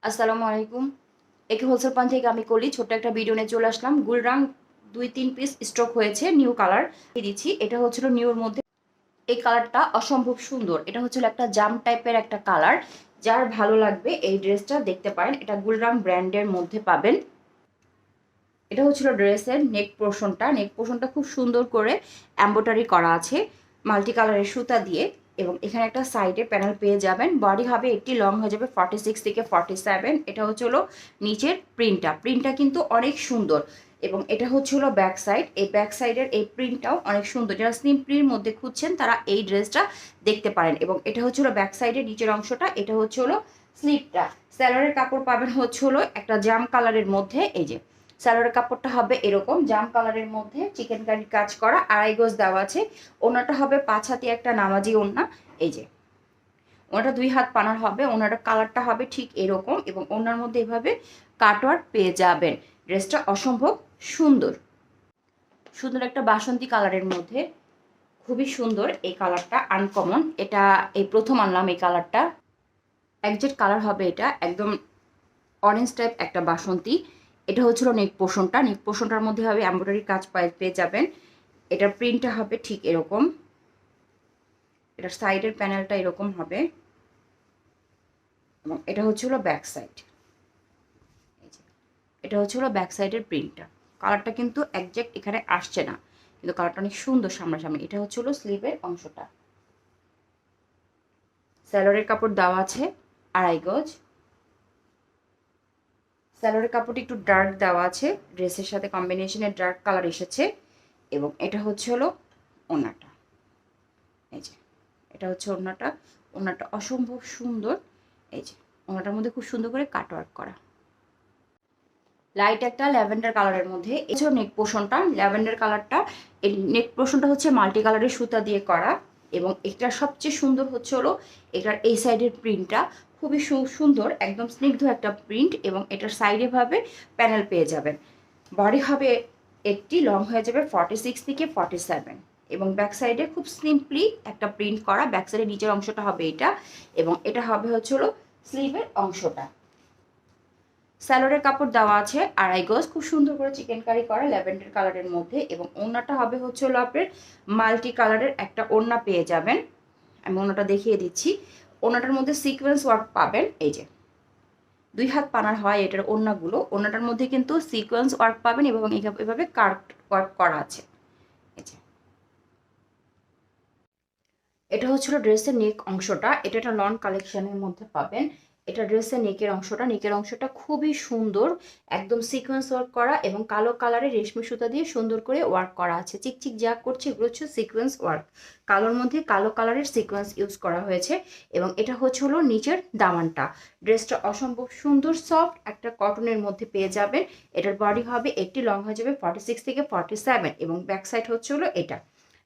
আসসালামু আলাইকুম। একে হোলসেল পয়েন্ট থেকে আমি কলি ছোট্ট একটা ভিডিও নিয়ে চলে আসলাম। গুলরাং 2-3 পিস স্টক হয়েছে, নিউ কালার দিচ্ছি। এটা হচ্ছিল নিউর মধ্যে। এই কালারটা অসম্ভব সুন্দর। এটা হচ্ছিল একটা জাম টাইপের একটা কালার। যার ভালো লাগবে এই ড্রেসটা দেখতে পারেন। এটা গুলরাং ব্র্যান্ডের মধ্যে পাবেন। এটা হচ্ছিল ড্রেসের নেক পোর্শনটা খুব সুন্দর করে এমব্রয়ডারি করা আছে মাল্টি কালারের সুতা দিয়ে। এবং এখানে একটা সাইডে প্যানেল পেয়ে যাবেন। বডি হবে একটি লং হয়ে যাবে 46 থেকে 47। এটা হচ্ছে হলো নিচের প্রিন্টটা কিন্তু অনেক সুন্দর। এবং এটা হচ্ছে হলো ব্যাক সাইড। এই ব্যাক সাইডের এই প্রিন্টটাও অনেক সুন্দর। যারা সিম্পলির মধ্যে খুঁজছেন তারা এই ড্রেসটা দেখতে পারেন। এবং এটা হচ্ছে হলো ব্যাক সাইডের নিচের অংশটা। এটা হচ্ছে হলো স্লিপটা। স্যালোয়ারের কাপড় পাবেন হচ্ছে হলো একটা জাম কালারের মধ্যে। এই যে স্যালোয়ারের কাপড়টা হবে এরকম জাম কালারের মধ্যে চিকেন কারির কাজ করা, আড়াই গজ দেওয়া আছে। ওনাটা হবে 5 হাতি একটা নামাজি ওড়না। এই যে ওনাটা 2 হাত পানার হবে। ওনাটা কালারটা হবে ঠিক এরকম এবং ওনার মধ্যে এভাবে কাটওয়ার্ক পেয়ে যাবেন। ড্রেসটা অসম্ভব সুন্দর, সুন্দর একটা বাসন্তী কালারের মধ্যে। খুবই সুন্দর এই কালারটা, আনকমন। এটা এই প্রথম আনলাম এই কালারটা। একজেক্ট কালার হবে এটা, একদম অরেঞ্জ টাইপ একটা বাসন্তী। এটা হচ্ছিল নেক পোর্শনটার মধ্যে হবে এমব্রয়ডারি কাজ পেয়ে যাবেন। এটার প্রিন্টটা হবে ঠিক এরকম। এটার সাইডের প্যানেলটা এরকম হবে এবং এটা হচ্ছে হলো ব্যাক সাইড। এটা হচ্ছে হলো ব্যাক সাইডের প্রিন্টটা। কালারটা কিন্তু একজ্যাক্ট এখানে আসছে না, কিন্তু কালারটা অনেক সুন্দর সামনাসামনি। এটা হচ্ছে হলো স্লিভের অংশটা। স্যালোয়ারের কাপড় দেওয়া আছে আড়াই গজ। স্যালোয়ারের কাপড়টি একটু ডার্ক দেওয়া আছে, ড্রেসের সাথে কম্বিনেশনের ডার্ক কালার এসেছে। এবং এটা হচ্ছে হলো ওড়নাটা। এই যে এটা হচ্ছে ওড়নাটা অসম্ভব সুন্দর। এই যে ওড়নাটার মধ্যে খুব সুন্দর করে কাটওয়ার্ক করা, লাইট একটা ল্যাভেন্ডার কালারের মধ্যে। এছাড়াও নেক পোর্শনটা ল্যাভেন্ডার কালারটা। এই নেক পোর্শনটা হচ্ছে মাল্টি কালারের সুতা দিয়ে করা। এবং এটা সবচেয়ে সুন্দর হচ্ছে হলো এটার এই সাইডের প্রিন্টটা খুবই সুন্দর, একদম স্নিগ্ধ একটা প্রিন্ট। এবং এটার সাইডে ভাবে প্যানেল পেয়ে যাবেন। বডি হবে একটি লং হয়ে যাবে 46 থেকে 47। এবং ব্যাক সাইডে খুব সিম্পলি একটা প্রিন্ট করা। ব্যাক সাইডের নিচের অংশটা হবে এটা এবং এটা হবে হচ্ছে হলো স্লিভের অংশটা। স্যালোয়ারের কাপড় দেওয়া আছে আড়াই গজ, খুব সুন্দর করে চিকেন কারি করা ল্যাভেন্ডার কালারের মধ্যে। এবং ওড়নাটা হবে হচ্ছে হলো আপনার মাল্টি কালারের একটা ওড়না পেয়ে যাবেন। আমি ওড়নাটা দেখিয়ে দিচ্ছি। ওড়নাটার মধ্যে সিকোয়েন্স ওয়ার্ক পাবেন। এই যে 2 হাত পানার হয় এটার ওড়নাগুলো। ওড়নাটার মধ্যে কিন্তু সিকোয়েন্স ওয়ার্ক পাবেন এবং এভাবে কার্ভ ওয়ার্ক করা আছে। এই যে এটা হচ্ছিল ড্রেসের নেক অংশটা। এটা একটা লন কালেকশনের মধ্যে পাবেন। এটা ড্রেসের নেকের অংশটা খুবই সুন্দর, একদম সিকোয়েন্স ওয়ার্ক করা এবং কালো কালারের রেশমি সুতা দিয়ে সুন্দর করে ওয়ার্ক করা আছে। চিকচিক যা করছে এগুলো হচ্ছে সিকোয়েন্স ওয়ার্ক। কালোর মধ্যে কালো কালারের সিকোয়েন্স ইউজ করা হয়েছে। এবং এটা হচ্ছে হলো নিচের দামানটা। ড্রেসটা অসম্ভব সুন্দর, সফট একটা কটনের মধ্যে পেয়ে যাবেন। এটার বডি হবে একটি লং হয়ে যাবে 46 থেকে 47 এবং ব্যাক সাইড হচ্ছে হলো এটা।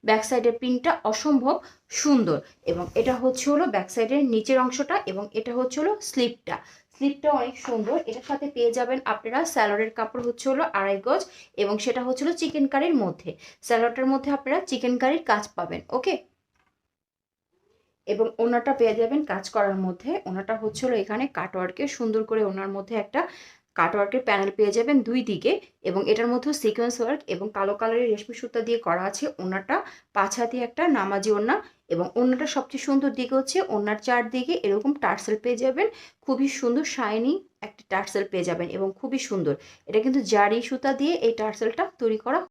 ব্যাক সাইডের প্রিন্টটা অসম্ভব সুন্দর। এবং এটা হচ্ছে হলো ব্যাক সাইডের নিচের অংশটা এবং এটা হচ্ছে হলো স্লিপটা অনেক সুন্দর। এটার সাথে পেয়ে যাবেন আপনারা স্যালোয়ারের কাপড় হচ্ছে হলো আড়াই গজ এবং সেটা হচ্ছে হলো চিকেন কারির মধ্যে। স্যালোয়ারটার মধ্যে আপনারা চিকেন কারির কাজ পাবেন। ওকে। এবং ওনাটা পেয়ে যাবেন কাজ করার মধ্যে। ওনাটা হচ্ছে হলো এখানে কাটওয়ার্কে সুন্দর করে ওনার মধ্যে একটা কাটওয়ার্কের প্যানেল পেয়ে যাবেন দুই দিকে। এবং এটার মধ্যে সিকোয়েন্স ওয়ার্ক এবং কালো কালারের রেশমি সুতা দিয়ে করা আছে। ওনাটা 5 হাতি একটা নামাজি ওড়না। এবং ওড়নাটা সবচেয়ে সুন্দর দিকে হচ্ছে ওড়নার চারদিকে এরকম টার্সেল পেয়ে যাবেন। খুবই সুন্দর শাইনি একটা টার্সেল পেয়ে যাবেন এবং খুবই সুন্দর। এটা কিন্তু জারি সুতা দিয়ে এই টার্সেলটা তৈরি করা